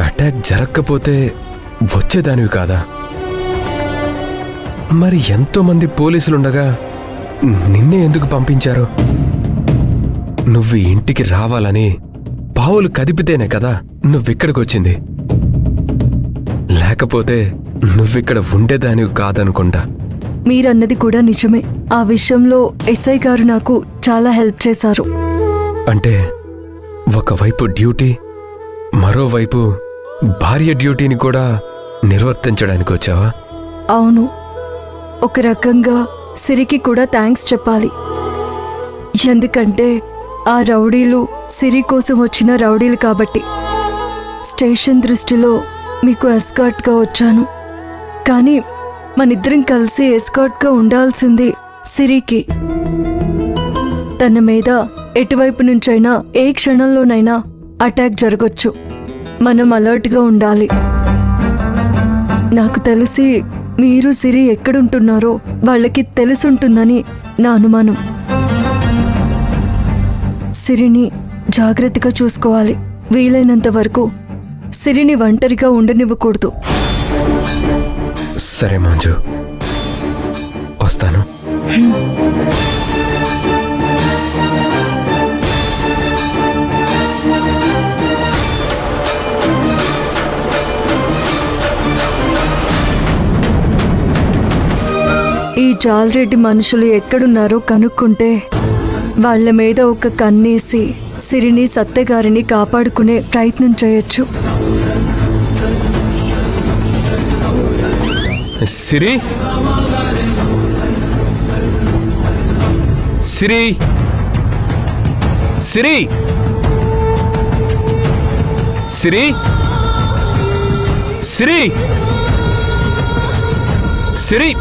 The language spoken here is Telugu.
అటాక్ జరగకపోతే వచ్చేదానివి కాదా? మరి ఎంతోమంది పోలీసులుండగా నిన్నే ఎందుకు పంపించారు? నువ్వు ఇంటికి రావాలని పావులు కదిపితేనే కదా నువ్విక్కడికి వచ్చింది. లేకపోతే నువ్విక్కడ ఉండేదానివి కాదనుకుంటా. మీరన్నది కూడా నిజమే. ఆ విషయంలో ఎస్ఐ గారు నాకు చాలా హెల్ప్ చేశారు. అంటే ఒకవైపు డ్యూటీ, మరోవైపు భార్య డ్యూటీని కూడా నిర్వర్తించడానికి వచ్చావా? అవును, ఒక రకంగా సిరికి కూడా థ్యాంక్స్ చెప్పాలి. ఎందుకంటే ఆ రౌడీలు సిరి కోసం వచ్చిన రౌడీలు కాబట్టి. స్టేషన్ దృష్టిలో మీకు ఎస్కార్ట్గా వచ్చాను, కానీ మనిద్దరం కలిసి ఎస్కార్ట్గా ఉండాల్సింది సిరికి. తన మీద ఎటువైపు నుంచైనా ఏ క్షణంలోనైనా అటాక్ జరగొచ్చు. మనం అలర్ట్గా ఉండాలి. నాకు తెలిసి మీరు సిరి ఎక్కడుంటున్నారో వాళ్ళకి తెలుసుంటుందని నా అనుమానం. సిరిని జాగ్రత్తగా చూసుకోవాలి. వీలైనంత వరకు సిరిని ఒంటరిగా ఉండనివ్వకూడదు. సరే మంజు, వస్తాను. ఈ జాలరెడ్డి మనుషులు ఎక్కడున్నారో కనుక్కుంటే వాళ్ల మీద ఒక కన్నేసి సిరిని సత్యగారిని కాపాడుకునే ప్రయత్నం చేయొచ్చు. సిరి, సిరి, సిరి, సిరి, సిరి, సిరి.